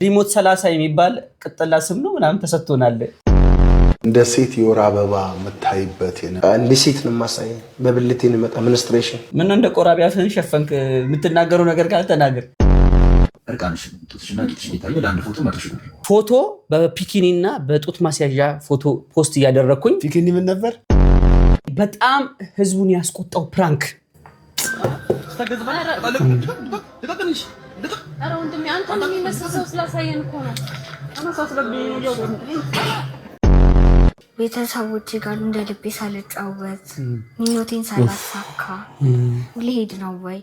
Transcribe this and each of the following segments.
ሪሞት 30 የሚባል ቅጥላ ስም ነው ምናምን ተሰጥቶናል። እንደ ሴት የወር አበባ መታይበት እንደ ሴት ነው ማሳየው በብልቴ ነው መጣ ሚኒስትሬሽን ምን እንደ ቆራቢያ ፈን ሸፈንክ የምትናገረው ነገር ካለ ተናገር። እርቃንሽ ጡትሽና ቂጥሽ ይታያል። ለአንድ ፎቶ መጥሽ ፎቶ በፒኪኒና በጡት ማስያዣ ፎቶ ፖስት እያደረኩኝ ፒኪኒ ምን ነበር በጣም ህዝቡን ያስቆጣው ፕራንክ ቤተሰቦቼ ጋር እንደ ልቤ ሳልጫወት ምኞቴን ሳላሳካ ልሄድ ነው ወይ?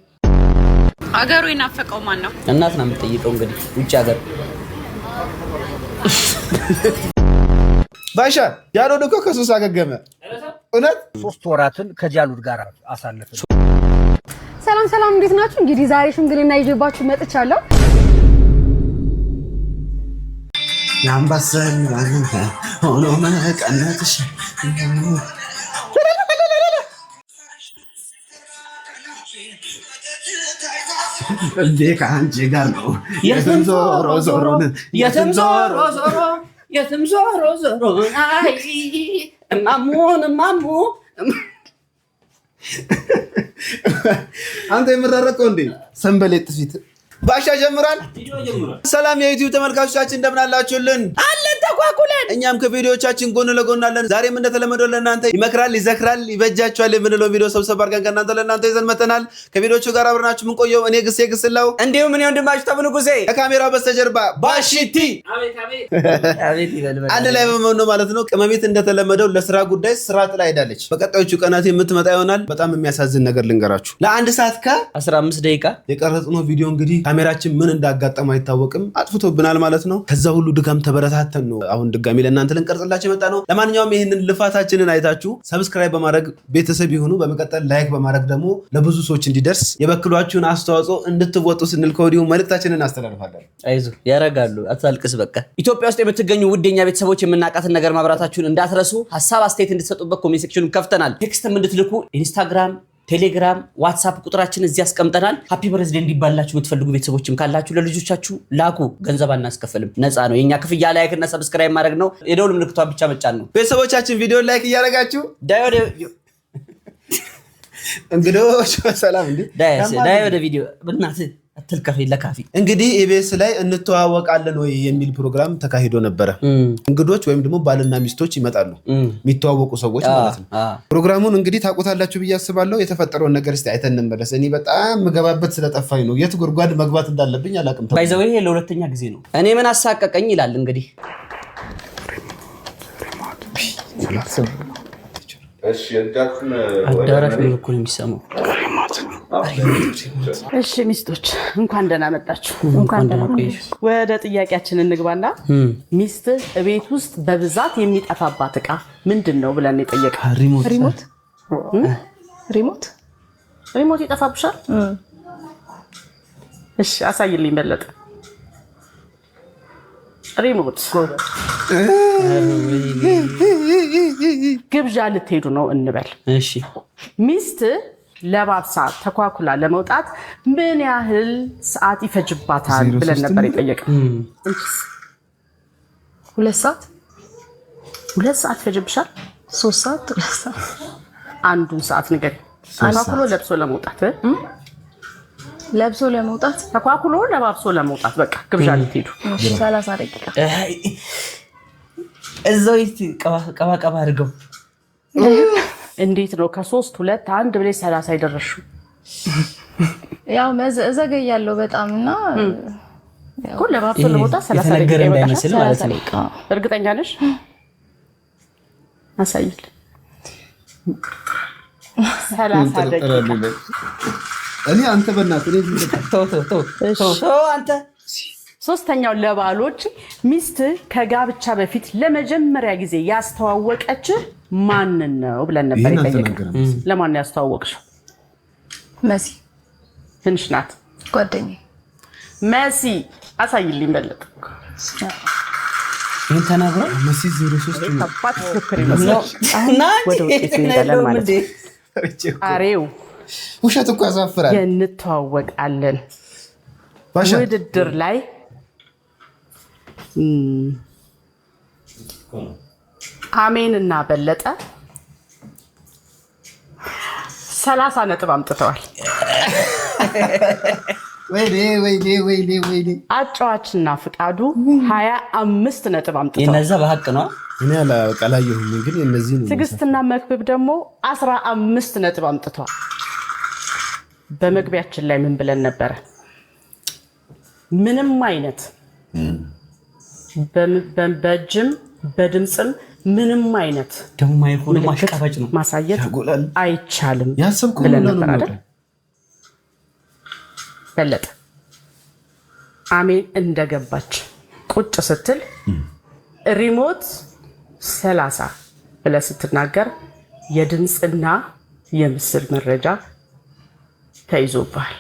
አገሩ የናፈቀው ማን ነው? እናት ነው የምትጠይቀው። እንግዲህ ውጭ ሀገር ባሻ ያለው እኮ ከሱስ አገገመ። እውነት 3 ወራትን ከጃሉድ ጋር አሳለፈ። ሰላም እንዴት ናችሁ? እንግዲህ ዛሬ ሽምግልና ይዤባችሁ መጥቻለሁ። ያምባሰል ሆኖ መቀነትሽ እንዴ ከአንቺ ጋር ነው የትም ዞሮ አይ ማሙ አንተ የምራረቀው እንዴ ሰንበሌጥ ፊት ባሻ ጀምራል። ሰላም የዩቲዩብ ተመልካቾቻችን እንደምን አላችሁልን? አለን ተቋቁለን። እኛም ከቪዲዮዎቻችን ጎን ለጎን አለን። ዛሬም እንደተለመደው ለእናንተ ይመክራል፣ ይዘክራል፣ ይበጃችኋል የምንለው ቪዲዮ ሰብሰብ አድርገን ከእናንተ ለእናንተ ይዘን መተናል። ከቪዲዮቹ ጋር አብረናችሁ የምንቆየው እኔ ግሴ ግስላው እንዲሁም እኔ ወንድማችሁ ተብንጉሴ ከካሜራው በስተጀርባ ባሽቲ አቤት ይበል አንድ ላይ በመሆን ነው ማለት ነው። ቅመሜት እንደተለመደው ለስራ ጉዳይ ስራ ጥላ ሄዳለች። በቀጣዮቹ ቀናት የምትመጣ ይሆናል። በጣም የሚያሳዝን ነገር ልንገራችሁ። ለ1 ሰዓት ከ15 ደቂቃ የቀረጽነው ቪዲዮ እንግዲህ ካሜራችን ምን እንዳጋጠመው አይታወቅም፣ አጥፍቶብናል ማለት ነው። ከዛ ሁሉ ድጋም ተበረታተን ነው አሁን ድጋሚ ለእናንተ ልንቀርጽላችሁ የመጣ ነው። ለማንኛውም ይህንን ልፋታችንን አይታችሁ ሰብስክራይብ በማድረግ ቤተሰብ ይሁኑ። በመቀጠል ላይክ በማድረግ ደግሞ ለብዙ ሰዎች እንዲደርስ የበክሏችሁን አስተዋጽኦ እንድትወጡ ስንል ከወዲሁ መልእክታችንን አስተላልፋለን። አይዞህ ያረጋሉ፣ አታልቅስ። በቃ ኢትዮጵያ ውስጥ የምትገኙ ውደኛ ቤተሰቦች የምናቃትን ነገር ማብራታችሁን እንዳትረሱ። ሀሳብ አስተያየት እንድትሰጡበት ኮሜንት ሴክሽኑን ከፍተናል። ቴክስትም እንድትልኩ ኢንስታግራም፣ ቴሌግራም፣ ዋትስአፕ ቁጥራችን እዚህ ያስቀምጠናል። ሃፒ በርዝዴ እንዲባላችሁ የምትፈልጉ ቤተሰቦችም ካላችሁ ለልጆቻችሁ ላኩ። ገንዘብ አናስከፍልም፣ ነፃ ነው። የኛ ክፍያ ላይክ እና ሰብስክራይብ ማድረግ ነው። የደውል ምልክቷን ብቻ መጫን ነው። ቤተሰቦቻችን ቪዲዮ ላይክ እያደረጋችሁ እንግዶች ሰላም እንዴ ዳይ ወደ ቪዲዮ በእናትህ አትልከፍ ለካፊ እንግዲህ ኢቢኤስ ላይ እንተዋወቃለን ወይ የሚል ፕሮግራም ተካሂዶ ነበረ። እንግዶች ወይም ደግሞ ባልና ሚስቶች ይመጣሉ፣ የሚተዋወቁ ሰዎች ማለት ነው። ፕሮግራሙን እንግዲህ ታውቁታላችሁ ብዬ አስባለሁ። የተፈጠረውን ነገር እስቲ አይተን እንመለስ። እኔ በጣም መገባበት ስለጠፋኝ ነው የት ጉድጓድ መግባት እንዳለብኝ አላውቅም። ባይዘው ይሄ ለሁለተኛ ጊዜ ነው። እኔ ምን አሳቀቀኝ ይላል እንግዲህ እሺ እንታክም አዳራሽ ነው እኮ የሚሰማው። እሺ ሚስቶች እንኳን ደህና መጣችሁ። እንኳን ደህና ቆያችሁ። ወደ ጥያቄያችን እንግባና ሚስት ቤት ውስጥ በብዛት የሚጠፋባት ዕቃ ምንድነው ብለን የጠየቀን። ሪሞት ይጠፋብሻል? እሺ አሳይልኝ በለጠ። ሪሞት ግብዣ ልትሄዱ ነው እንበል። እሺ ሚስት ለባብሳ ተኳኩላ ለመውጣት ምን ያህል ሰዓት ይፈጅባታል ብለን ነበር የጠየቀን። 2 ሰዓት 2 ሰዓት ይፈጅብሻል? 3 ሰዓት 2 ሰዓት አንዱን ሰዓት ንገሪ። ተኳኩሎ ለብሶ ለመውጣት ተኳኩሎ ለባብሶ ለመውጣት በቃ ግብዣ ልትሄዱ 30 ደቂቃ እዛው ቀባ አድርገው። እንዴት ነው ከ3 2 1 ብለሽ 30 ይደረሽው? ያው እዘገያለሁ በጣምና እኮ ለባብሶ ለመውጣት 30 ደቂቃ እንዳይመስል ማለት ነው። እርግጠኛ ነሽ? አሳይል 30 ደቂቃ እኔ አንተ በእናትህ አንተ ሶስተኛው ለባሎች ሚስት ከጋብቻ በፊት ለመጀመሪያ ጊዜ ያስተዋወቀች ማንን ነው ብለን ነበር የጠየቅነው። ለማን ነው ያስተዋወቅሽው? መሲ ትንሽ ናት ጓደኛዬ መሲ። አሳይልኝ በለጠ። ምን ተናግሮ መሲ 03 ተባት ፍክር ይመስላል። አሁን ወደ ውጤት እንሄዳለን ማለት ነው። አሬው ውሸት እኮ ያሳፍራል። እንተዋወቃለን ውድድር ላይ አሜንና በለጠ 30 ነጥብ አምጥተዋል። ወይኔ አጫዋችና ፍቃዱ 25 ነጥብ አምጥተዋል። እነዛ በሐቅ ነው። እኔ አላቀላየሁም ግን እነዚህ ነው። ትዕግስትና መክብብ ደግሞ 15 ነጥብ አምጥተዋል። በመግቢያችን ላይ ምን ብለን ነበረ? ምንም አይነት በእጅም በድምፅም ምንም አይነት ደሞ አይሆን ማሽቃባጭ ነው ማሳየት አይቻልም ያሰብኩ ብለን ነበር አይደል? በለጠ አሜን እንደገባች ቁጭ ስትል ሪሞት 30 ብለህ ስትናገር የድምፅና የምስል መረጃ ተይዞብሃል።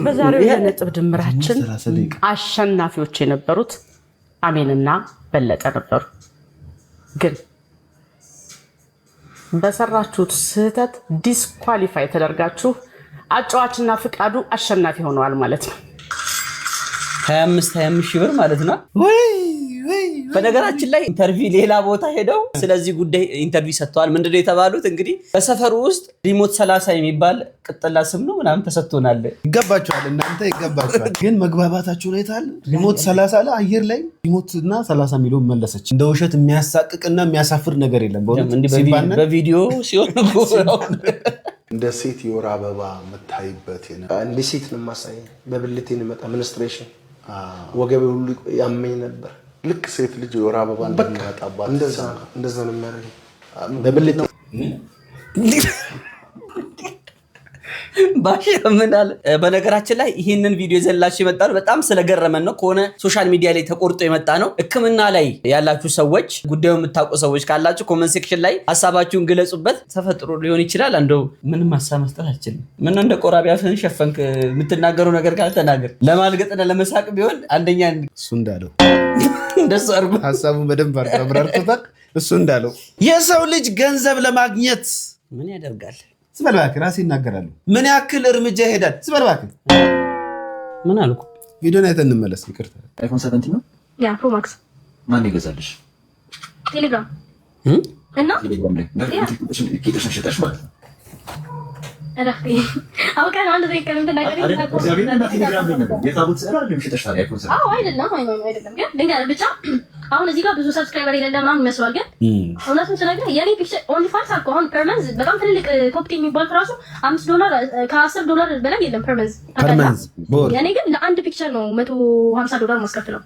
በዛሬው የነጥብ ድምራችን አሸናፊዎች የነበሩት አሜንና በለጠ ነበሩ። ግን በሰራችሁት ስህተት ዲስኳሊፋይ ተደርጋችሁ አጫዋችና ፍቃዱ አሸናፊ ሆነዋል ማለት ነው። 25 ሺህ ብር ማለት ነው። በነገራችን ላይ ኢንተርቪው ሌላ ቦታ ሄደው ስለዚህ ጉዳይ ኢንተርቪው ሰጥተዋል። ምንድነው የተባሉት? እንግዲህ በሰፈሩ ውስጥ ሪሞት 30 የሚባል ቅጥላ ስም ነው ምናምን ተሰጥቶናል። ይገባቸዋል፣ እናንተ ይገባቸዋል። ግን መግባባታችሁን አይታል። ሪሞት 30 አለ አየር ላይ ሪሞት እና 30 ሚሊዮን መለሰች። እንደ ውሸት የሚያሳቅቅና የሚያሳፍር ነገር የለም። በቪዲዮ ሲሆን እንደ ሴት የወር አበባ የምታይበት እንደ ሴት ነው ማሳየኝ። በብልቴ መጣ ሚኒስትሬሽን ወገቤ ሁሉ ያመኝ ነበር። ልክ ሴት ልጅ የወር አበባ እንደሚመጣባት እንደዛ ነው የሚያደርገው በብልቴ። ባሽምናል። በነገራችን ላይ ይህንን ቪዲዮ ይዘላችሁ የመጣነው በጣም ስለገረመን ነው። ከሆነ ሶሻል ሚዲያ ላይ ተቆርጦ የመጣ ነው። ሕክምና ላይ ያላችሁ ሰዎች፣ ጉዳዩ የምታውቁ ሰዎች ካላችሁ ኮመንት ሴክሽን ላይ ሀሳባችሁን ግለጹበት። ተፈጥሮ ሊሆን ይችላል። እንደው ምንም ሀሳብ መስጠት አልችልም። ምን እንደ ቆራቢያ ፍን ሸፈንክ የምትናገረው ነገር ካለ ተናገር። ለማልገጥና ለመሳቅ ቢሆን አንደኛ እሱ እንዳለው እንደሱ አርጉ። ሀሳቡን በደንብ አብራርቶታል። እሱ እንዳለው የሰው ልጅ ገንዘብ ለማግኘት ምን ያደርጋል? ስበል እባክህ፣ ራሴ ይናገራሉ። ምን ያክል እርምጃ ይሄዳል? ስበል እባክህ። ምን አልኩ? ቪዲዮን አይተን እንመለስ። ይቅርታ። አይፎን 17 ነው ያ ፕሮ ማክስ ማን ይገዛልሽ? ቴሌግራም እና ቴሌግራም ላይ ኬተሽን ሸጠሽ ማለት ነው። አውቀን አንድ ዘይ ከምን ተናገረኝ አይደለም ግን ድንገት ብቻ አሁን እዚህ ጋር ብዙ ሰብስክራይበር የሌለ ምናምን ይመስላል። ግን እውነቱን ስነግርህ የኔ ፒክቸር ኦንሊ ፋንስ አልኩ። አሁን ፐርመንዝ በጣም ትልቅ ኮፒ የሚባል ራሱ $5 ከ$10 በላይ የለም ፐርመንዝ። የኔ ግን ለአንድ ፒክቸር ነው $150 ማስከፍለው።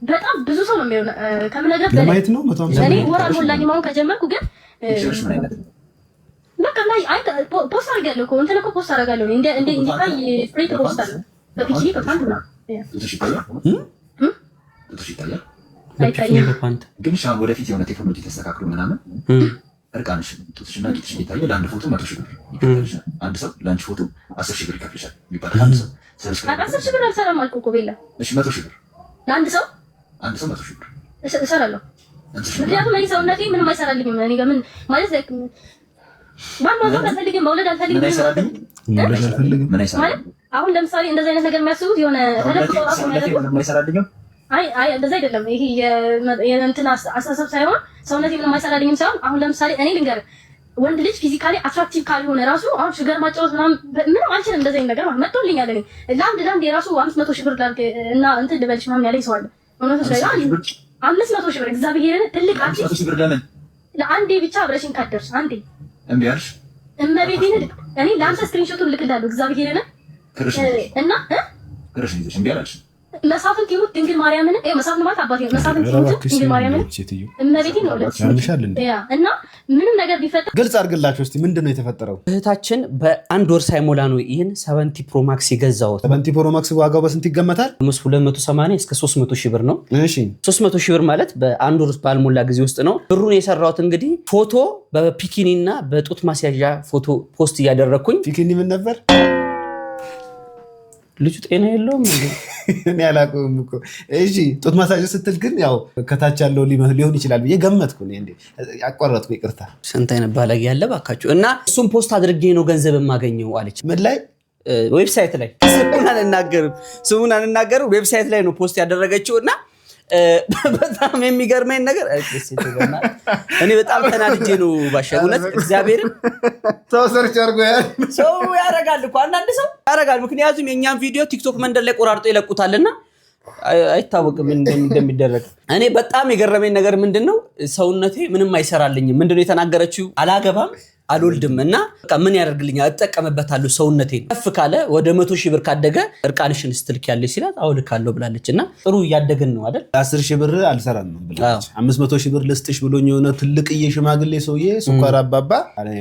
በጣም ብዙ ሰው ነው የሚሆነው ከምነግርህ በላይ ነው። እኔ ወር አልሞላኝም አሁን ከጀመርኩ። ግን በቃ ላይ ፖስት አድርጋለሁ እኮ እንትን እኮ ፖስት አድርጋለሁ እንደ እንዲታይ ፍሪ ፖስት አለ በፒሲ በፓንት ነው ግን ሻም ወደፊት የሆነ ቴክኖሎጂ ተስተካክሎ ምናምን እርቃንሽ ጡትሽና ቂጥሽ እየታየ ለአንድ ፎቶ 100 ሺህ ብር ይከፍልሻል። አንድ ሰው ለአንድ ፎቶ 10 ሺህ ብር ይከፍልሻል ይባላል። አንድ ሰው 10 ሺህ ብር አልሰራም አልኩ እኮ ቤላ። እሺ 100 ሺህ ብር ለአንድ ሰው 100 ሺህ ብር እሰራለሁ። ምክንያቱም እኔ ሰውነቴ ምንም አይሰራልኝም። እኔ ጋር ምን ማለት መውለድ አልፈልግም ማለት አሁን ለምሳሌ እንደዚህ አይነት ነገር የሚያስቡት የሆነ አይ እንደዛ አይደለም። ይሄ የእንትን አስተሳሰብ ሳይሆን ሰውነቴ ምንም አይሰራልኝም ሳይሆን አሁን ለምሳሌ እኔ ልንገርህ ወንድ ልጅ ፊዚካሊ አትራክቲቭ ካልሆነ ራሱ አሁን ሹገር ማጫወት ምንም አልችልም። እንደዚህ አይነት ነገር መጥቶልኛል። እኔ ለአንድ የራሱ 500 ሺህ ብር ላልክ እና እንትን ልበልሽ ምናምን ያለኝ ሰው አለ። እውነቱ ላይ 500 ሺህ ብር እግዚአብሔርን ትልቅ ለአንዴ ብቻ አብረሽኝ ካደርሽ አንዴ እምቢ አልሽ እመቤቴን እኔ ለአንተ ስክሪንሾቱን ልክልሃለሁ እግዚአብሔርን እና ክርሽን ይዘሽ እምቢ አልሽ። መሳፍንት ይሙት ድንግል ማርያምን መሳፍንት ማለት አባቴ መሳፍንት ይሙት ድንግል ማርያምን እመቤቴን ነው እና ምንም ነገር ቢፈጠር ግልጽ አድርግላችሁ እስቲ ምንድነው የተፈጠረው? እህታችን በአንድ ወር ሳይሞላ ነው ይህን 70 ፕሮ ማክስ የገዛሁት። 70 ፕሮ ማክስ ዋጋው በስንት ይገመታል? 280 እስከ 300 ሺህ ብር ነው። እሺ 300 ሺህ ብር ማለት በአንድ ወር ባልሞላ ጊዜ ውስጥ ነው። ብሩን የሰራሁት እንግዲህ ፎቶ በፒኪኒ እና በጡት ማስያዣ ፎቶ ፖስት እያደረኩኝ። ፒኪኒ ምን ነበር? ልጁ ጤና የለውም እንዴ? እኔ አላውቅም እኮ። እሺ ጡት ማሳጅ ስትል ግን ያው ከታች ያለው ሊሆን ይችላል ብዬ ገመትኩ። እንዴ አቋረጥኩ፣ ይቅርታ። ስንት አይነት ባለጌ ያለ ባካችሁ። እና እሱም ፖስት አድርጌ ነው ገንዘብ የማገኘው አለች። ምን ላይ? ዌብሳይት ላይ። ስሙን አንናገርም። ዌብሳይት ላይ ነው ፖስት ያደረገችው እና በጣም የሚገርመኝ ነገር እኔ በጣም ተናድጄ ነው ባሻ። እውነት እግዚአብሔርን ሰው ሰርች አድርጎ ሰው ያደርጋል እኮ አንዳንድ ሰው ያደርጋል። ምክንያቱም የእኛም ቪዲዮ ቲክቶክ መንደር ላይ ቆራርጦ ይለቁታልና አይታወቅም እንደሚደረግ። እኔ በጣም የገረመኝ ነገር ምንድነው ሰውነቴ ምንም አይሰራልኝም። ምንድነው የተናገረችው? አላገባም አልወልድም እና በቃ ምን ያደርግልኛል? እጠቀምበታለሁ ሰውነቴን። ከፍ ካለ ወደ 100,000 ብር ካደገ እርቃንሽን ስትልክ ያለች ሲላት አውልካለሁ ብላለች። እና ጥሩ እያደግን ነው አይደል? 10,000 ብር አልሰራም ብላለች። 500,000 ብር ልስጥሽ ብሎኝ የሆነ ትልቅዬ ሽማግሌ ሰውዬ ስኳር አባባ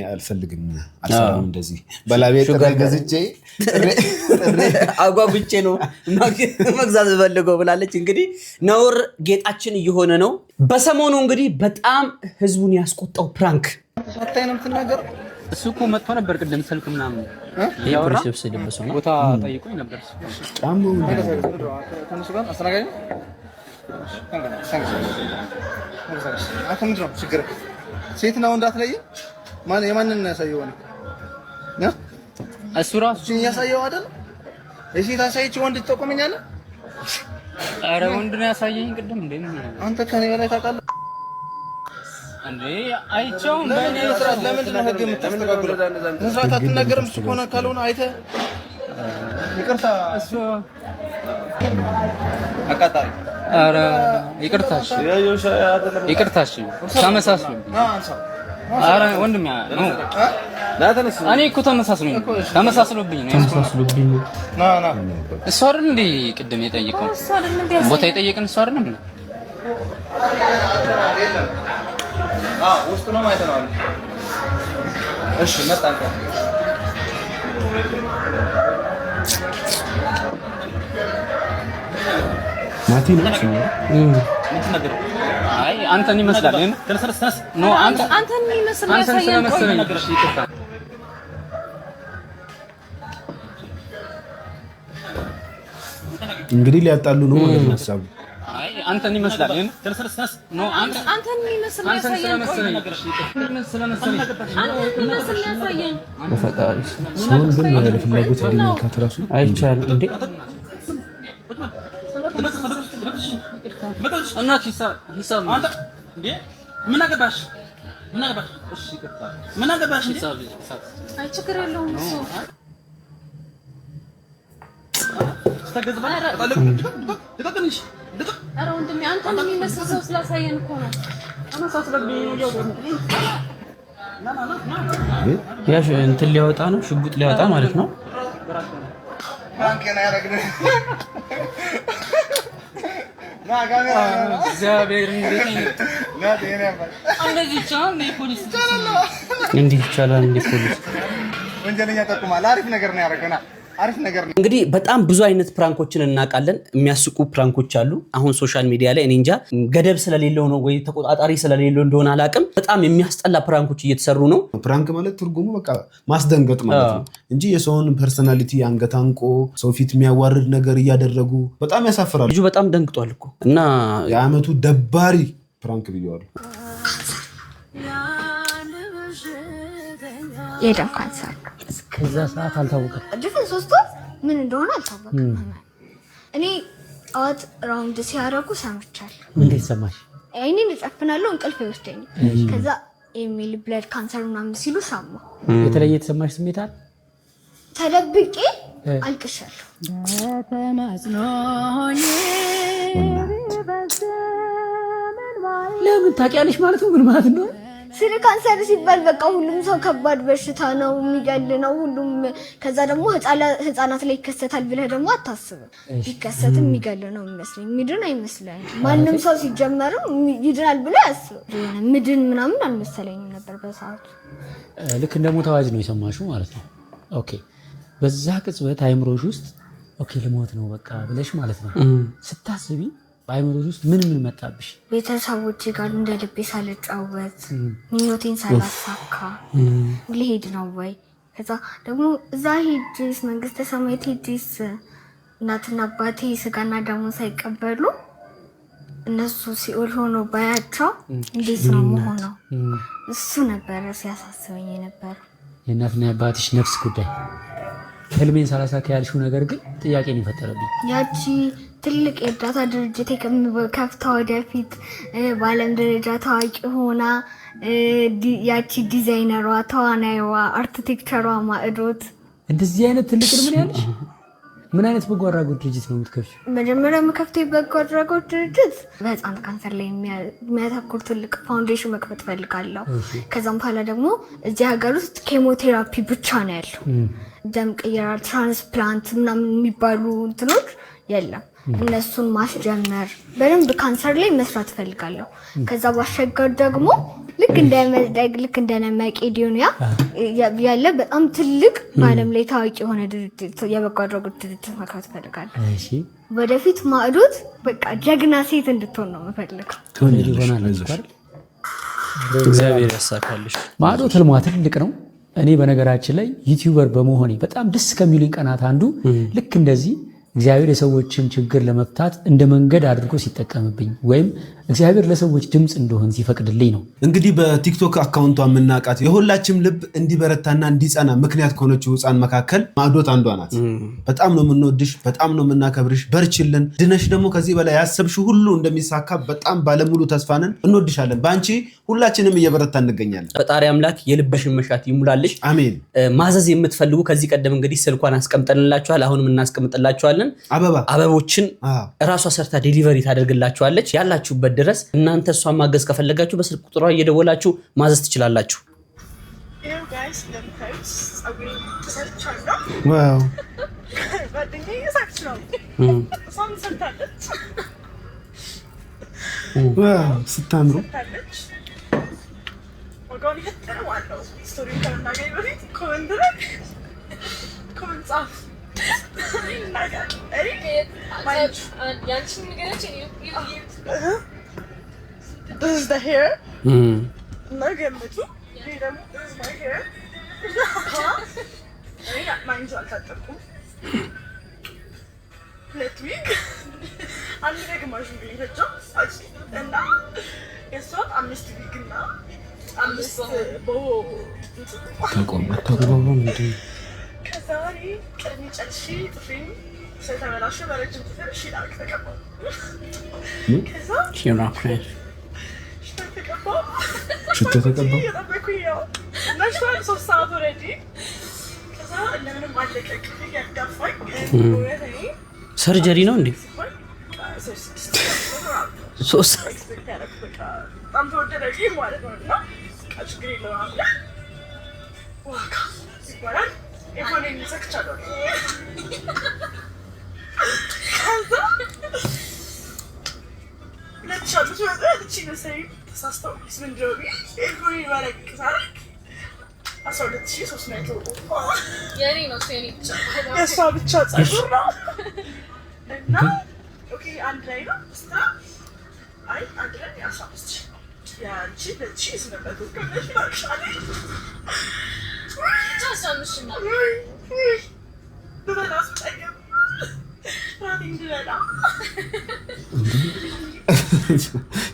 አልፈልግም፣ አልሰራም እንደዚህ በላቤ ጥሬ ገዝቼ አጓጉቼ ነው መግዛት ፈልገው ብላለች። እንግዲህ ነውር ጌጣችን እየሆነ ነው። በሰሞኑ እንግዲህ በጣም ህዝቡን ያስቆጣው ፕራንክ እሱ እኮ መጥቶ ነበር ቅድም ስልክ ምናምን ያወራ ቦታ ጠይቆኝ ነበር። ሴት ነው እንዳትለይ። የማንን ያሳየው ነው? እሱ ራሱ ያሳየው አይደል? የሴት አሳይቼ ወንድ ትጠቆመኛለህ? ኧረ ወንድ ነው ያሳየኝ ቅድም። እንዴ አንተ ከኔ በላይ ታውቃለህ እንዴ? አይቼው ለምንድን ነው ህግ የምታስተካክለው? መስራት አትናገርም? እሱ ከሆነ ካልሆነ አይተህ ይቅርታ። እሱ አቃጣሪ። ኧረ ይቅርታሽ ይቅርታሽ ተመሳስሎ። ኧረ ወንድም ነው እኔ እኮ ተመሳስሎብኝ ነው። እሱ አይደል እንዴ ቅድም የጠየቀው ቦታ የጠየቀን እሱ አይደል እንዴ? ውስጥ ነው ማለት ነው። እሺ መጣን። ማቲ ነው እሱ ነገር አይ አንተን ይመስላል ግን ተነስ ኖ አንተን ይመስላል ያሳየን። እንግዲህ ሊያጣሉ ነው ማለት ነው ሀሳቡ። አይ አንተን ይመስላል ግን ተነስ ኖ አንተን ይመስላል ያሳየን። በፈጣሪ ሰውን ግን ያለ ፍላጎት እንዲነካት ራሱ አይቻልም እንዴ? እናት ሂሳብ አንተ እንዴ ምን አገባሽ? እሺ ይቅርታ ምን አገባሽ? ሂሳብ አይ ችግር የለውም እሱ ኧረ ወንድሜ አንተን የሚመስል ሰው ስላሳየን እኮ ነው። ያ እንትን ሊያወጣ ነው፣ ሽጉጥ ሊያወጣ ማለት ነው። እንዲህ ይቻላል እንዴ? ፖሊስ ወንጀለኛ ጠቁማል። አሪፍ ነገር ነው ያደረገና አሪፍ ነገር ነው። እንግዲህ በጣም ብዙ አይነት ፕራንኮችን እናውቃለን። የሚያስቁ ፕራንኮች አሉ። አሁን ሶሻል ሚዲያ ላይ እኔ እንጃ ገደብ ስለሌለው ነው ወይ ተቆጣጣሪ ስለሌለው እንደሆነ አላውቅም፣ በጣም የሚያስጠላ ፕራንኮች እየተሰሩ ነው። ፕራንክ ማለት ትርጉሙ በቃ ማስደንገጥ ማለት ነው እንጂ የሰውን ፐርሰናሊቲ አንገት አንቆ ሰው ፊት የሚያዋርድ ነገር እያደረጉ በጣም ያሳፍራል። ልጁ በጣም ደንግጧል እኮ እና የዓመቱ ደባሪ ፕራንክ ብየዋለሁ። የደም ካንሰር እስከዛ ሰዓት አልታወቀም። ድፍን 3 ወር ምን እንደሆነ አልታወቀም። እኔ አት ራውንድ ሲያረጉ ሰምቻለሁ። እንዴት ሰማሽ? አይኔን እጨፍናለሁ፣ እንቅልፍ ይወስደኛል። ከዛ ኤሚል ብለድ ካንሰር ምናምን ሲሉ ሰማሁ። የተለየ የተሰማሽ ስሜት አለ? ተደብቄ አልቅሻለሁ። ለምን ታውቂያለሽ ማለት ነው? ምን ማለት ነው? ስለ ካንሰር ሲባል በቃ ሁሉም ሰው ከባድ በሽታ ነው፣ የሚገል ነው ሁሉም። ከዛ ደግሞ ህፃናት ላይ ይከሰታል ብለህ ደግሞ አታስብም። ቢከሰትም የሚገል ነው የሚመስለኝ፣ ሚድን አይመስለኝም። ማንም ሰው ሲጀመርም ይድናል ብሎ ያስብ ምድን ምናምን አልመሰለኝም ነበር በሰዓቱ። ልክ እንደ ሞት አዋጅ ነው የሰማሽው ማለት ነው። ኦኬ። በዛ ቅጽበት አይምሮሽ ውስጥ ኦኬ ልሞት ነው በቃ ብለሽ ማለት ነው ስታስቢ በአይምሮሽ ውስጥ ምን መጣብሽ? ቤተሰቦቼ ጋር እንደ ልቤ ሳልጫወት ምኞቴን ሳላሳካ ልሄድ ነው ወይ? ከዛ ደግሞ እዛ ሄጄስ መንግስተ ሰማያት ሄጄስ እናትና አባቴ ስጋና ደሙን ሳይቀበሉ እነሱ ሲኦል ሆኖ ባያቸው እንዴት ነው መሆነው? እሱ ነበረ ሲያሳስበኝ ነበር። የእናትና የአባትሽ ነፍስ ጉዳይ ህልሜን ሳላሳካ ያልሽው ነገር ግን ጥያቄን ይፈጠረብኝ። ያቺ ትልቅ የእርዳታ ድርጅት ከፍታ ወደፊት በዓለም ደረጃ ታዋቂ ሆና ያቺ ዲዛይነሯ፣ ተዋናይዋ፣ አርክቴክቸሯ ማዕዶት እንደዚህ አይነት ትልቅ ምን ያለሽ ምን አይነት በጎ አድራጎት ድርጅት ነው የምትከፍቺው? መጀመሪያ የምከፍተው የበጎ አድራጎት ድርጅት በህፃን ካንሰር ላይ የሚያተኩር ትልቅ ፋውንዴሽን መክፈት ፈልጋለሁ። ከዛም በኋላ ደግሞ እዚህ ሀገር ውስጥ ኬሞቴራፒ ብቻ ነው ያለው። ደም ቅየራ፣ ትራንስፕላንት ምናምን የሚባሉ እንትኖች የለም። እነሱን ማስጀመር በደንብ ካንሰር ላይ መስራት ፈልጋለሁ። ከዛ ባሻገር ደግሞ ልክ እንደ መቄዶንያ ያለ በጣም ትልቅ በዓለም ላይ ታዋቂ የሆነ ድርጅት የበጎ አድራጎት ድርጅት መክፈት ፈልጋለሁ። ወደፊት ማዕዶት በቃ ጀግና ሴት እንድትሆን ነው የምፈልገው። እግዚአብሔር ያሳካልሽ። ማዕዶት ህልሟ ትልቅ ነው። እኔ በነገራችን ላይ ዩቲዩበር በመሆኔ በጣም ደስ ከሚሉኝ ቀናት አንዱ ልክ እንደዚህ እግዚአብሔር የሰዎችን ችግር ለመፍታት እንደ መንገድ አድርጎ ሲጠቀምብኝ ወይም እግዚአብሔር ለሰዎች ድምፅ እንደሆን ሲፈቅድልኝ ነው። እንግዲህ በቲክቶክ አካውንቷ የምናውቃት የሁላችም ልብ እንዲበረታና እንዲጸና ምክንያት ከሆነችው ህፃን መካከል ማዕዶት አንዷ ናት። በጣም ነው የምንወድሽ፣ በጣም ነው የምናከብርሽ። በርችልን። ድነሽ ደግሞ ከዚህ በላይ ያሰብሽው ሁሉ እንደሚሳካ በጣም ባለሙሉ ተስፋ ነን። እንወድሻለን። በአንቺ ሁላችንም እየበረታ እንገኛለን። ፈጣሪ አምላክ የልብሽን መሻት ይሙላልሽ። አሜን። ማዘዝ የምትፈልጉ ከዚህ ቀደም እንግዲህ ስልኳን አስቀምጠንላችኋል። አሁንም እናስቀምጥላችኋለን። አበቦችን እራሷ ሰርታ ዴሊቨሪ ታደርግላችኋለች። ያላችሁበት ድረስ እናንተ እሷን ማገዝ ከፈለጋችሁ በስልክ ቁጥሯ እየደወላችሁ ማዘዝ ትችላላችሁ። ዋው ስታምሩ This is the hair. No good, but you don't. This is my hair. Mine's all cut up. Let me. I'm gonna make a motion for you. And now, guess what? I'm Mr. Vegan now. I'm Mr. Bo. ከዛሬ ቀድሜ ጨርሼ ጥፍሬን ስለተበላሸ በረጅም ጥፍር ሺላክ ተቀባሁ። ከዛ ሽቶ ተቀባሁ። እየጠበኩኝ ነው እና ሽቷል 3 ሰዓት ኦልሬዲ። ከዛ ለምንም አለቀቅ ያዳፋኝ ሰርጀሪ ነው እንዴ? ሶስት በጣም ተወደደ ማለት ነው እና ችግር የለውም አለ ዋጋ ይባላል። ኢኮኖሚ ሰክቻለሁ። ከዛ ለቻሉት ወጥቼ ነሰይ ተሳስተው ስንጆቢ ኢኮኖሚ ማለት ከሳለ 12300 የኔ ነው የኔ ብቻ የሷ ብቻ ጸጉር ነው እና ኦኬ አንድ ላይ ነው ስታ አይ አንድ ላይ 15000 ያንቺ ለቺ ስነበቱ ከነሽ ማርሻሌ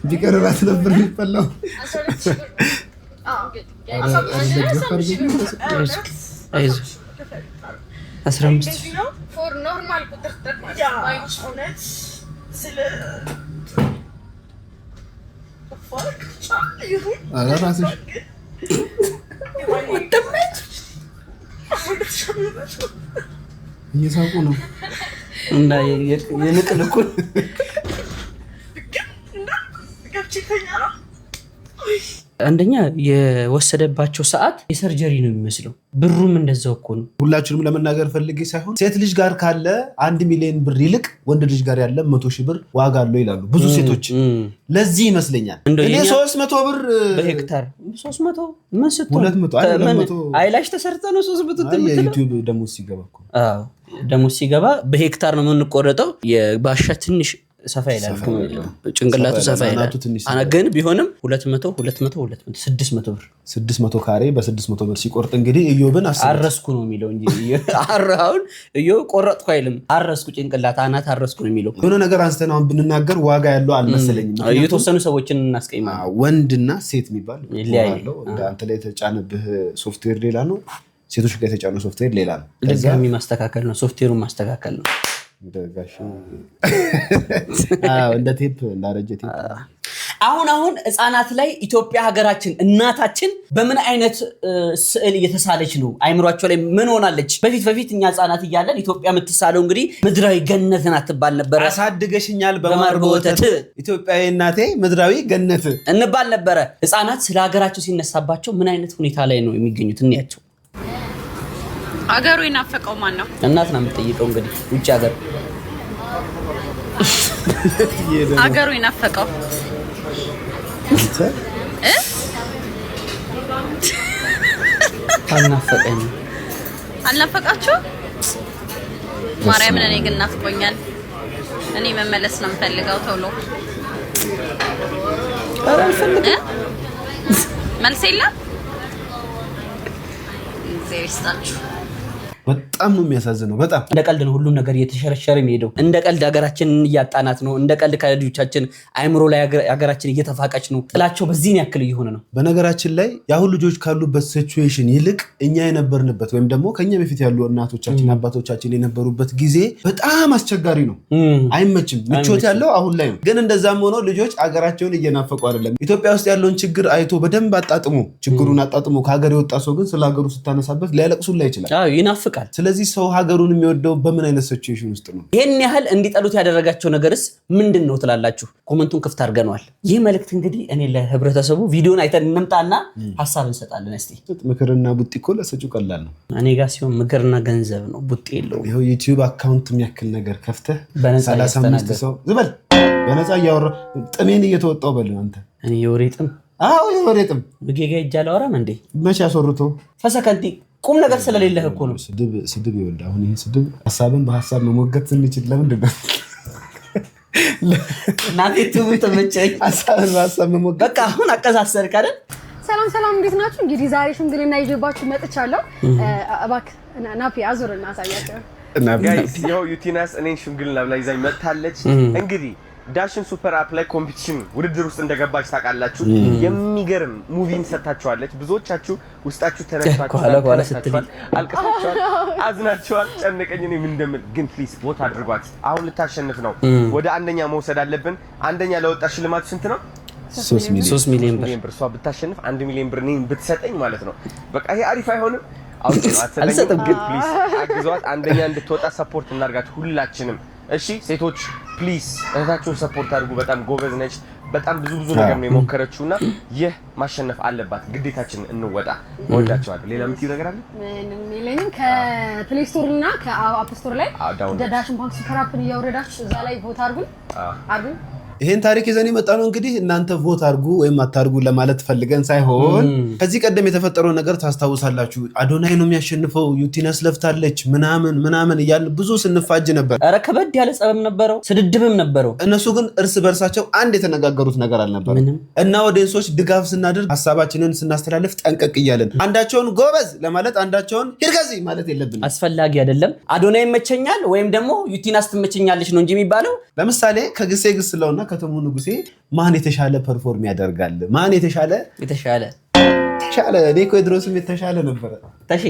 ቢቀርባት ነበር የሚበላው። እየሳቁ ነው እና የንቅልኩን አንደኛ የወሰደባቸው ሰዓት የሰርጀሪ ነው የሚመስለው። ብሩም እንደዛው እኮ ነው። ሁላችንም ለመናገር ፈልጌ ሳይሆን ሴት ልጅ ጋር ካለ 1 ሚሊዮን ብር ይልቅ ወንድ ልጅ ጋር ያለ 100,000 ብር ዋጋ አለው ይላሉ ብዙ ሴቶች። ለዚህ ይመስለኛል እኔ 300 ብር በሄክታር 300 ምን ስትሆን 200 አይላሽ ተሰርተ ነው 300 የዩቲዩብ ደሞዝ ሲገባ እኮ ደሞዝ ሲገባ በሄክታር ነው የምንቆረጠው። የባሻ ትንሽ ሰፋ ይላል ጭንቅላቱ ሰፋ ይላል ግን ቢሆንም 200 600 ብር 600 ካሬ በ600 ብር ሲቆርጥ እንግዲህ ኢዮብን አረስኩ ነው የሚለው እንጂ አራውን ኢዮብ ቆረጥኩ አይልም አረስኩ ጭንቅላት አናት አረስኩ ነው የሚለው የሆነ ነገር አንስተን አሁን ብንናገር ዋጋ ያለው አልመሰለኝም የተወሰኑ ሰዎችን እናስቀይማ ወንድና ሴት የሚባል ይለያያለው አንተ ላይ የተጫነብህ ሶፍትዌር ሌላ ነው ሴቶች ጋር የተጫነው ሶፍትዌር ሌላ ነው ለዛም ማስተካከል ነው ሶፍትዌሩን ማስተካከል ነው ደጋሽ እንደ ቴፕ እንዳረጀ ቴፕ አሁን ህፃናት ላይ ኢትዮጵያ ሀገራችን እናታችን በምን አይነት ስዕል እየተሳለች ነው አይምሯቸው ላይ ምን ሆናለች በፊት እኛ ህፃናት እያለን ኢትዮጵያ የምትሳለው እንግዲህ ምድራዊ ገነት ናት ተባል ነበር አሳድገሽኛል በማር በወተት ኢትዮጵያዊ እናቴ ምድራዊ ገነት እንባል ነበር ህፃናት ስለ ሀገራቸው ሲነሳባቸው ምን አይነት ሁኔታ ላይ ነው የሚገኙት እንያቸው አገሩ ይናፈቀው ማን ነው እናት ነው የምትጠይቀው እንግዲህ ውጭ ሀገር አገሩ ይናፈቀው አልናፈቃችሁ ማርያምን እኔ ግን ናፍቆኛል እኔ መመለስ ነው የምፈልገው ቶሎ መልስ የለም ዘይስታችሁ በጣም ነው የሚያሳዝነው በጣም እንደ ቀልድ ነው ሁሉም ነገር እየተሸረሸረ የሚሄደው እንደ ቀልድ ሀገራችንን እያጣናት ነው እንደ ቀልድ ከልጆቻችን አይምሮ ላይ ሀገራችን እየተፋቀች ነው ጥላቸው በዚህን ያክል እየሆነ ነው በነገራችን ላይ ያሁን ልጆች ካሉበት ሲቹዌሽን ይልቅ እኛ የነበርንበት ወይም ደግሞ ከኛ በፊት ያሉ እናቶቻችን አባቶቻችን የነበሩበት ጊዜ በጣም አስቸጋሪ ነው አይመችም ምቾት ያለው አሁን ላይ ነው ግን እንደዛም ሆኖ ልጆች ሀገራቸውን እየናፈቁ አይደለም ኢትዮጵያ ውስጥ ያለውን ችግር አይቶ በደንብ አጣጥሞ ችግሩን አጣጥሞ ከሀገር የወጣ ሰው ግን ስለ ሀገሩ ስታነሳበት ሊያለቅሱላ ይችላል አዎ ይናፍቃል ስለዚህ ሰው ሀገሩን የሚወደው በምን አይነት ሲቹዌሽን ውስጥ ነው ይሄን ያህል እንዲጠሉት ያደረጋቸው ነገርስ ምንድነው ትላላችሁ ኮሜንቱን ክፍት አድርገናል ይሄ መልእክት እንግዲህ እኔ ለህብረተሰቡ ቪዲዮን አይተን እንምጣና ሐሳብ እንሰጣለን እስቲ ምክርና ቡጢ እኮ ለሰጪው ቀላል ነው እኔ ጋር ሲሆን ምክርና ገንዘብ ነው ቡጢ የለውም ይሄው ዩቲዩብ አካውንት የሚያክል ነገር ከፍተህ 35 ሰው ዝበል በነፃ እያወራ ጥሜን እየተወጣው በል አንተ እኔ የወሬ ጥም አዎ የወሬ ጥም በጌጋ ይጃላወራም እንዴ መቼ ያስወርቶ ፈሰከንቲ ቁም ነገር ስለሌለህ እኮ ነው ስድብ ይወልድ አሁን ይሄ ስድብ ሐሳብን በሐሳብ መሞገት እንችል ለምን ነው ናቴቱ ተመቸኝ ሐሳብን በሐሳብ መሞገት በቃ አሁን አቀሳሰርክ አይደል ሰላም እንዴት ናችሁ እንግዲህ ዛሬ ሽምግልና ይዤባችሁ መጥቻለሁ እባክህ ናፒ አዙርና አሳያቸው ጋይስ ያው ዩቲናስ እኔን ሽምግልና ብላ ይዛኝ መጥታለች እንግዲህ ዳሽን ሱፐር አፕ ላይ ኮምፒቲሽን ውድድር ውስጥ እንደገባች ታውቃላችሁ የሚገርም ሙቪን ሰጣችኋለች ብዙዎቻችሁ ውስጣችሁ ተነስታችኋል አልቀሳችኋል አዝናችኋል ጨነቀኝ እኔ ምን እንደምል ግን ፕሊዝ ቮት አድርጓት አሁን ልታሸንፍ ነው ወደ አንደኛ መውሰድ አለብን አንደኛ ለወጣ ሽልማቱ ስንት ነው 3 ሚሊዮን ብር እሷ ብታሸንፍ 1 ሚሊዮን ብር እኔን ብትሰጠኝ ማለት ነው በቃ ይሄ አሪፍ አይሆንም አልሰጠም ግን ፕሊዝ አግዟት አንደኛ እንድትወጣ ሰፖርት እናርጋት ሁላችንም እሺ ሴቶች ፕሊዝ እህታችሁን ሰፖርት አድርጉ በጣም ጎበዝ ነች በጣም ብዙ ነገር ነው የሞከረችውና ይህ ማሸነፍ አለባት ግዴታችን እንወጣ ወዳችኋለሁ ሌላ ምትዩ ነገር አለ ምንም የለኝም ከፕሌይ ስቶር እና ከአፕ ስቶር ላይ ዳሽን ባንክ ሱፐር አፕን እያወረዳችሁ እዛ ላይ ቮት አድርጉ ይሄን ታሪክ ይዘን የመጣ ነው እንግዲህ እናንተ ቮት አድርጉ ወይም አታርጉ ለማለት ፈልገን ሳይሆን ከዚህ ቀደም የተፈጠረው ነገር ታስታውሳላችሁ አዶናይ ነው የሚያሸንፈው ዩቲናስ ለፍታለች ምናምን እያልን ብዙ ስንፋጅ ነበር አረ ከበድ ያለ ጸብም ነበረው ስድድብም ነበረው እነሱ ግን እርስ በርሳቸው አንድ የተነጋገሩት ነገር አልነበረም እና ኦዲየንሶች ድጋፍ ስናደርግ ሐሳባችንን ስናስተላልፍ ጠንቀቅ እያለን አንዳቸውን ጎበዝ ለማለት አንዳቸውን ሂርጋዚ ማለት የለብንም አስፈላጊ አይደለም አዶናይ ይመቸኛል ወይም ደግሞ ዩቲናስ ትመቸኛለች ነው እንጂ የሚባለው ለምሳሌ ከግሴ ግስላውና ከተሙ ንጉሴ ማን የተሻለ ፐርፎርም ያደርጋል ማን የተሻለ እኔ እኮ ድሮስም የተሻለ ነበር ታሺ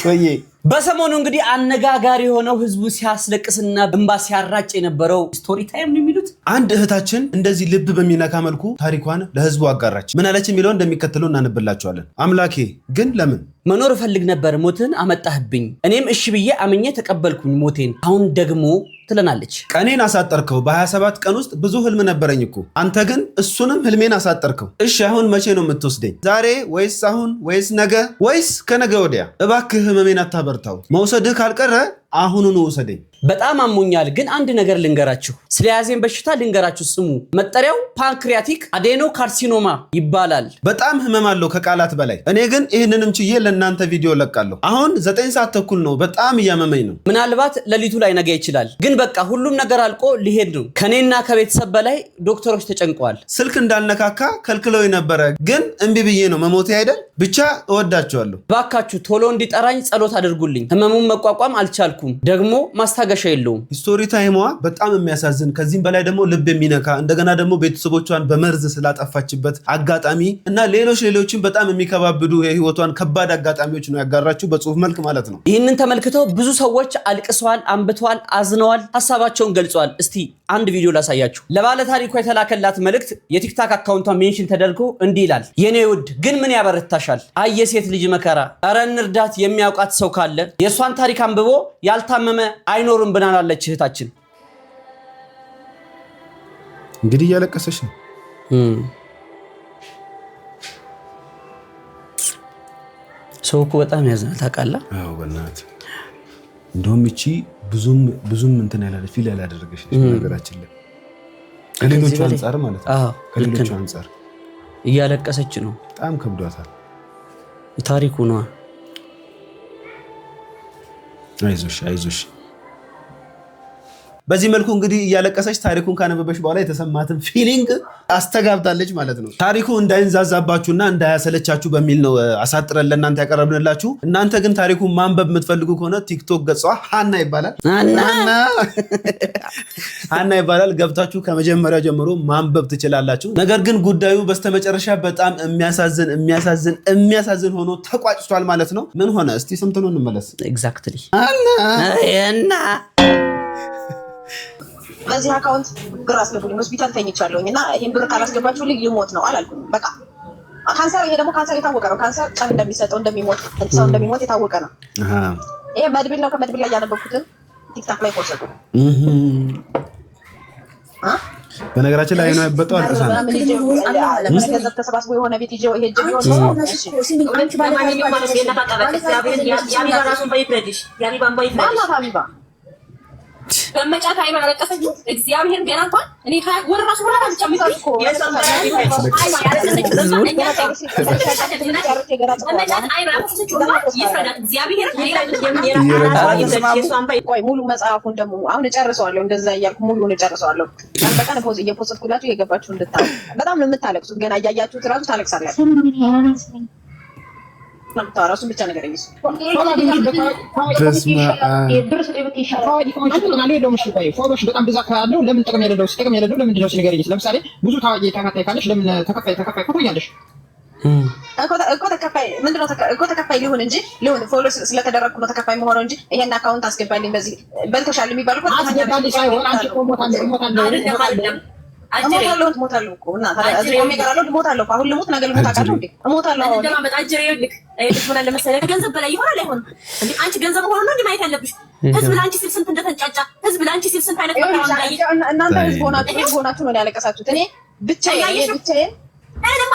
ወይ በሰሞኑ እንግዲህ አነጋጋሪ የሆነው ህዝቡ ሲያስለቅስና እንባ ሲያራጭ የነበረው ስቶሪ ታይም ነው የሚሉት አንድ እህታችን እንደዚህ ልብ በሚነካ መልኩ ታሪኳን ለህዝቡ አጋራች ምን አለች የሚለው እንደሚከተለው እናነብላችኋለን አምላኬ ግን ለምን መኖር ፈልግ ነበር ሞትን አመጣህብኝ እኔም እሺ ብዬ አመኘ ተቀበልኩኝ ሞቴን አሁን ደግሞ ትለናለች ቀኔን አሳጠርከው በ27 ቀን ውስጥ ብዙ ህልም ነበረኝ እኮ አንተ ግን እሱንም ህልሜን አሳጠርከው እሺ አሁን መቼ ነው የምትወስደኝ ዛሬ ወይስ አሁን ወይስ ነገ ወይስ ከነገ ወዲያ እባክህ ህመሜን አታበርታው መውሰድህ ካልቀረ አሁኑኑ ውሰደኝ በጣም አሞኛል ግን አንድ ነገር ልንገራችሁ ስለያዘኝ በሽታ ልንገራችሁ ስሙ መጠሪያው ፓንክሪያቲክ አዴኖካርሲኖማ ይባላል በጣም ህመም አለው ከቃላት በላይ እኔ ግን ይሄንንም ችዬ ለእናንተ ቪዲዮ ለቃለሁ አሁን 9 ሰዓት ተኩል ነው በጣም እያመመኝ ነው ምናልባት ለሊቱ ላይ ነገ ይችላል ግን በቃ ሁሉም ነገር አልቆ ሊሄድ ነው ከኔና ከቤተሰብ በላይ ዶክተሮች ተጨንቀዋል ስልክ እንዳልነካካ ከልክለው ነበር ግን እንቢ ብዬ ነው መሞቴ አይደል ብቻ እወዳቸዋለሁ ባካችሁ ቶሎ እንዲጠራኝ ጸሎት አድርጉልኝ ህመሙን መቋቋም አልቻልኩም ደግሞ ማስታገሻ የለውም ስቶሪ ታይሟ በጣም የሚያሳዝን ከዚህም በላይ ደግሞ ልብ የሚነካ እንደገና ደግሞ ቤተሰቦቿን በመርዝ ስላጠፋችበት አጋጣሚ እና ሌሎችም በጣም የሚከባብዱ የህይወቷን ከባድ አጋጣሚዎች ነው ያጋራችሁ በጽሁፍ መልክ ማለት ነው ይህንን ተመልክተው ብዙ ሰዎች አልቅሰዋል አንብተዋል አዝነዋል ሐሳባቸውን ገልጸዋል እስቲ አንድ ቪዲዮ ላሳያችሁ ለባለ ታሪኳ የተላከላት መልእክት የቲክታክ አካውንቷ ሜንሽን ተደርጎ እንዲህ ይላል የኔ ውድ ግን ምን ያበረታሻል አየሴት ልጅ መከራ ኧረ እንርዳት የሚያውቃት ሰው ካለ የሷን ታሪክ አንብቦ ያልታመመ አይኖርም ብናላለች እህታችን እንግዲህ ያለቀሰሽ ነው ሰው እኮ በጣም ያዝናል ታውቃለህ አዎ በእናትህ እንደውም እቺ ብዙም እንትን ያላለች ፊል ያላደረገች ነገራችን ላይ ከሌሎቹ አንፃር ማለት ነው ከሌሎቹ አንፃር እያለቀሰች ነው በጣም ከብዷታል ታሪኩ ነው አይዞሽ በዚህ መልኩ እንግዲህ እያለቀሰች ታሪኩን ካነበበሽ በኋላ የተሰማትን ፊሊንግ አስተጋብታለች ማለት ነው ታሪኩ እንዳይንዛዛባችሁና እንዳያሰለቻችሁ በሚል ነው አሳጥረን ለእናንተ ያቀረብንላችሁ እናንተ ግን ታሪኩን ማንበብ የምትፈልጉ ከሆነ ቲክቶክ ገጿ ሃና ይባላል ገብታችሁ ከመጀመሪያ ጀምሮ ማንበብ ትችላላችሁ ነገር ግን ጉዳዩ በስተመጨረሻ በጣም የሚያሳዝን ሆኖ ተቋጭቷል ማለት ነው ምን ሆነ እስቲ ስምትኑ እንመለስ ኤግዛክትሊ ሃና በዚህ አካውንት ብር አስገቡልኝ ሆስፒታል ተኝቻለሁኝ እና ይሄን ብር ካላስገባችሁልኝ ልሞት ነው አላልኩም በቃ ካንሰር ይሄ ደግሞ ካንሰር የታወቀ ነው ካንሰር ጫን እንደሚሰጠው እንደሚሞት ሰው እንደሚሞት የታወቀ ነው ይሄ መድብል ነው ከመድብል ላይ ያነበብኩትን ቲክታክ ላይ ፖስቱ በነገራችን ላይ ነው ያበጠው አልቀሳና ገንዘብ ተሰባስቦ የሆነ ቤት ይዤው ይሄ ጅብ ይሆን አንቺ ባለማንኛውም ማለት ገና ታቀበል እግዚአብሔር ያቢባ ራሱን በይፍረድሽ ያቢባን በይፍረድሽ ያቢባ በመጫታ አይማረቀሰኝ እግዚአብሔር ገና እንኳን እኔ ወር ራሱ ወራ ተጨምጣል እኮ ሙሉ መጽሐፉን ደግሞ አሁን እጨርሰዋለሁ እንደዛ እያልኩ ሙሉውን እጨርሰዋለሁ በቀን ፖዝ እየፖስትኩላችሁ የገባችሁ እንድታው በጣም ነው የምታለቅሱት ገና እያያችሁት ራሱ ታለቅሳላችሁ ራሱን ብቻ ነገር ይይዝ ፎሎሽ በጣም ብዛት ካለው ለምን ጥቅም የሌለው ለምን ነው ሲነገርኝ ለምሳሌ ብዙ ታዋቂ ተከታይ ካለሽ ለምን ተከፋይ ትሆኛለሽ እኮ ተከፋይ ሊሆን እንጂ ሊሆን ፎሎ ስለተደረግኩ ነው ተከፋይ መሆነው እንጂ ይሄን አካውንት አስገባልኝ በዚህ በልቶሻል የሚባለው አስገባልኝ ሳይሆን አንቺ ሞታለሁ እሞታለሁ እኮ እና ታዲያ የሚቀራለው እሞታለሁ አሁን ልሞት ነገር ልሞት አውቃለሁ እንዴ እሞታለሁ አሁን ደማ በጣጅሬ ይልክ ምን አለ መሰለህ ከገንዘብ በላይ ይሆናል አይሆንም እንዴ አንቺ ገንዘብ ሆኖ ነው እንዴ ማየት ያለብሽ ህዝብ ላንቺ ሲል ስንት እንደተንጫጫ ህዝብ ላንቺ ሲል ስንት አይነት እናንተ ህዝብ ሆናችሁ ነው ያለቀሳችሁት እኔ ብቻዬን ምንም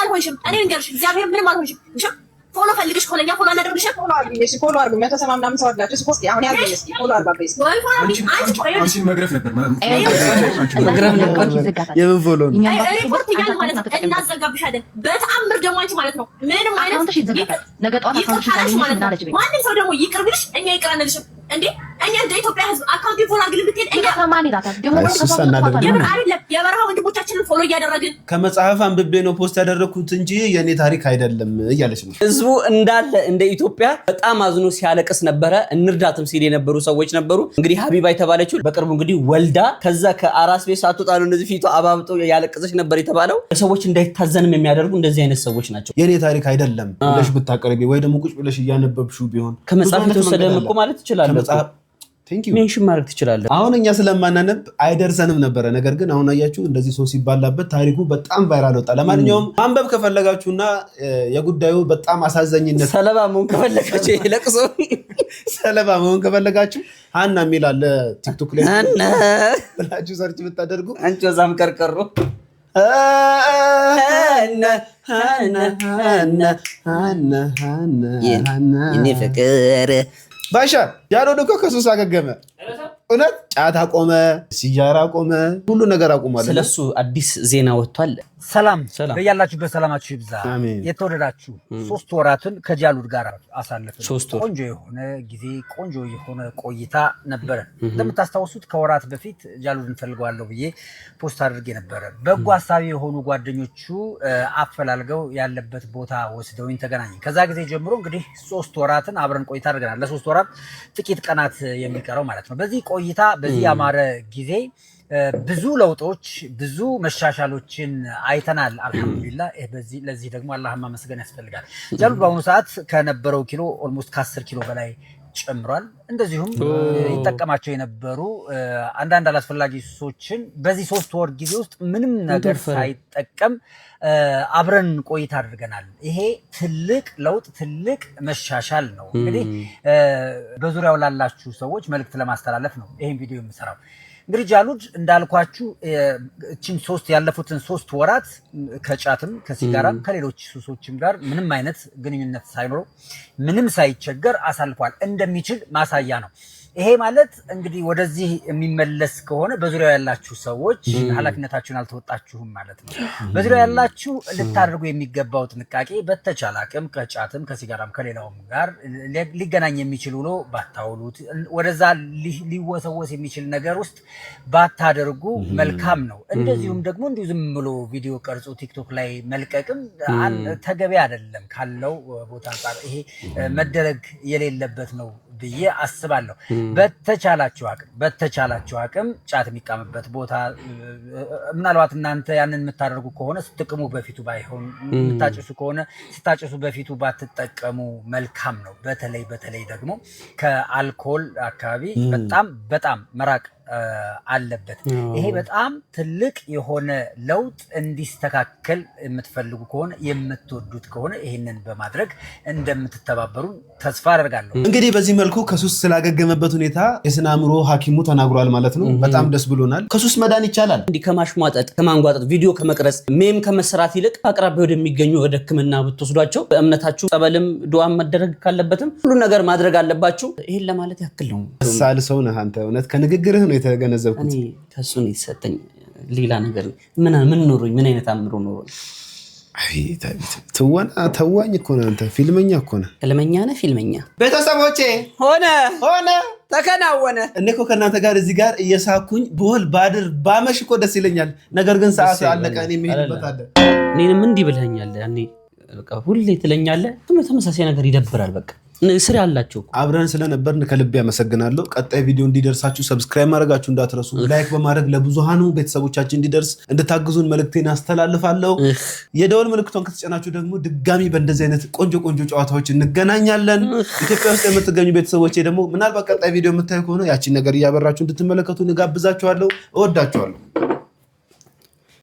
አልሆንሽም እኔ ልንገርሽ እግዚአብሔር ምንም አልሆንሽም ፎሎ ፈልግሽ ኮለኛ ፎሎ አላደርግሽ ፎሎ አርጉ መተሰማ ምናምን ሰው አላችሁ ስፖስት አሁን ያገኘ እስኪ ፎሎ አርጋ በይስ አንቺ መግረፍ ነበር የምን ፎሎ ነው ሪፖርት ይያል ማለት ነው እናዘጋብሻለን በተአምር ደግሞ አንቺ ማለት ነው ምንም አይነት ነገ ጧት አካውንት ማለት ነው ማንም ሰው ደግሞ ይቅርብልሽ እኛ ይቅራንልሽ እንዴ እኛ እንደ ኢትዮጵያ ህዝብ አካውንት ፎሎ አድርግልን ብትሄድ እኛ ከማን ይላታል ደግሞ የበረሃ ወንድሞቻችንን ፎሎ እያደረግን ከመጽሐፍ አንብቤ ነው ፖስት ያደረኩት እንጂ የኔ ታሪክ አይደለም እያለች ነው ህዝቡ እንዳለ እንደ ኢትዮጵያ በጣም አዝኖ ሲያለቅስ ነበረ እንርዳትም ሲል የነበሩ ሰዎች ነበሩ እንግዲህ ሀቢባ የተባለችው በቅርቡ እንግዲህ ወልዳ ከዛ ከአራስ ቤት ሳትወጣ ነው እንደዚህ ፊቷ አባብጦ ያለቀሰች ነበር የተባለው ሰዎች እንዳይታዘንም የሚያደርጉ እንደዚህ አይነት ሰዎች ናቸው የኔ ታሪክ አይደለም ብለሽ ብታቀርቢ ወይ ደግሞ ቁጭ ብለሽ እያነበብሽው ቢሆን ከመጽሐፍ የተወሰደም እኮ ማለት ይችላል ሜንሽን ማድረግ ትችላለህ አሁን እኛ ስለማናነብ አይደርሰንም ነበረ ነገር ግን አሁን አያችሁ እንደዚህ ሰው ሲባላበት ታሪኩ በጣም ቫይራል ወጣ ለማንኛውም ማንበብ ከፈለጋችሁና የጉዳዩ በጣም አሳዛኝነት ሰለባ መሆን ከፈለጋችሁ ይለቅሶ ሰለባ መሆን ከፈለጋችሁ ሃና የሚል አለ ቲክቶክ ላይ ሃና ብላችሁ ሰርች ብታደርጉ አንቺ ዛም ቀርቀሮ የኔ ፍቅር ባሻ ጃሎድ እኮ ከሱስ አገገመ። እውነት ጫት አቆመ፣ ሲጃራ አቆመ፣ ሁሉ ነገር አቁሟል። ስለሱ አዲስ ዜና ወጥቷል። ሰላም በያላችሁበት ሰላማችሁ ይብዛ። የተወደዳችሁ 3 ወራትን ከጃሉድ ጋር አሳለፍን። ቆንጆ የሆነ ጊዜ፣ ቆንጆ የሆነ ቆይታ ነበረ። እንደምታስታውሱት ከወራት በፊት ጃሉድ እንፈልገዋለሁ ብዬ ፖስት አድርጌ ነበረ። በጎ ሀሳቢ የሆኑ ጓደኞቹ አፈላልገው ያለበት ቦታ ወስደውኝ ተገናኘን። ከዛ ጊዜ ጀምሮ እንግዲህ 3 ወራትን አብረን ቆይታ አድርገናል። ለ3 ወራት ጥቂት ቀናት የሚቀረው ማለት ነው። በዚህ ቆይታ በዚህ ያማረ ጊዜ ብዙ ለውጦች ብዙ መሻሻሎችን አይተናል። አልহামዱሊላህ ለዚህ ደግሞ አላህን ማመስገን ያስፈልጋል። ጃሉድ በአሁኑ ሰዓት ከነበረው ኪሎ ኦልሞስት ከ10 ኪሎ በላይ ጨምሯል። እንደዚሁም ይጠቀማቸው የነበሩ አንዳንድ አላስፈላጊ ሱሶችን በዚህ 3 ወር ጊዜ ውስጥ ምንም ነገር ሳይጠቀም አብረን ቆይታ አድርገናል። ይሄ ትልቅ ለውጥ ትልቅ መሻሻል ነው። እንግዲህ በዙሪያው ላላችሁ ሰዎች መልእክት ለማስተላለፍ ነው ይሄን ቪዲዮ የምሰራው። እንግዲህ ጃሉድ እንዳልኳችሁ እቺን ያለፉትን 3 ወራት ከጫትም ከሲጋራም ከሌሎች ሱሶችም ጋር ምንም አይነት ግንኙነት ሳይኖረው ምንም ሳይቸገር አሳልፏል። እንደሚችል ማሳያ ነው። ይሄ ማለት እንግዲህ ወደዚህ የሚመለስ ከሆነ በዙሪያው ያላችሁ ሰዎች ኃላፊነታችሁን አልተወጣችሁም ማለት ነው። በዙሪያው ያላችሁ ልታደርጉ የሚገባው ጥንቃቄ በተቻለ አቅም ከጫትም ከሲጋራም ከሌላውም ጋር ሊገናኝ የሚችል ውሎ ባታውሉት፣ ወደዛ ሊወሰወስ የሚችል ነገር ውስጥ ባታደርጉ መልካም ነው። እንደዚሁም ደግሞ እንዲሁ ዝም ብሎ ቪዲዮ ቀርጾ ቲክቶክ ላይ መልቀቅም ተገቢ አይደለም። ካለው ቦታ አንፃር ይሄ መደረግ የሌለበት ነው ብዬ አስባለሁ። በተቻላችሁ አቅም ጫት የሚቃምበት ቦታ ምናልባት እናንተ ያንን የምታደርጉ ከሆነ ስትቅሙ በፊቱ ባይሆን የምታጭሱ ከሆነ ስታጭሱ በፊቱ ባትጠቀሙ መልካም ነው። በተለይ ደግሞ ከአልኮል አካባቢ በጣም መራቅ አለበት። ይሄ በጣም ትልቅ የሆነ ለውጥ እንዲስተካከል የምትፈልጉ ከሆነ የምትወዱት ከሆነ ይሄንን በማድረግ እንደምትተባበሩ ተስፋ አደርጋለሁ። እንግዲህ በዚህ መልኩ ከሱስ ስላገገመበት ሁኔታ የስነ አእምሮ ሐኪሙ ተናግሯል ማለት ነው። በጣም ደስ ብሎናል። ከሱስ መዳን ይቻላል። እንዲህ ከማሽሟጠጥ ከማንጓጠጥ ቪዲዮ ከመቅረጽ ሜም ከመስራት ይልቅ አቅራቢያ ወደሚገኙ ወደ ሕክምና ብትወስዷቸው በእምነታችሁ ጸበልም ዱዓም መደረግ ካለበትም ሁሉ ነገር ማድረግ አለባችሁ። ይሄን ለማለት ያክል ነው። ሳል ሰው ነህ አንተ። እውነት ከንግግርህ ነው የተገነዘብኩት። እኔ ከሱ ነው የተሰጠኝ ሌላ ነገር ምን ኖሮኝ ምን አይነት አምሮ ኖሮኝ። ተዋኝ እኮ ነህ አንተ። ፊልመኛ እኮ ነህ። ፊልመኛ ቤተሰቦቼ ሆነ ተከናወነ። እኔ እኮ ከእናንተ ጋር እዚህ ጋር እየሳኩኝ ብውል ባድር ባመሽ እኮ ደስ ይለኛል። ነገር ግን ሰዓት አለቀ። እኔ የምሄድበት አለ። እኔንም እንዲህ ብለኸኛል። ያኔ በቃ ሁሌ ትለኛለህ። ተመሳሳይ ነገር ይደብራል። በቃ ስራ ያላችሁ አብረን ስለነበርን ከልብ ያመሰግናለሁ። ቀጣይ ቪዲዮ እንዲደርሳችሁ ሰብስክራይብ ማድረጋችሁ እንዳትረሱ። ላይክ በማድረግ ለብዙሃኑ ቤተሰቦቻችን እንዲደርስ እንድታግዙን መልእክቴን አስተላልፋለሁ። የደወል ምልክቷን ከተጫናችሁ ደግሞ ድጋሚ በእንደዚህ አይነት ቆንጆ ጨዋታዎች እንገናኛለን። ኢትዮጵያ ውስጥ የምትገኙ ቤተሰቦቼ ደግሞ ምናልባት ቀጣይ ቪዲዮ የምታዩ ከሆነ ያቺን ነገር እያበራችሁ እንድትመለከቱ እንጋብዛችኋለሁ። እወዳችኋለሁ።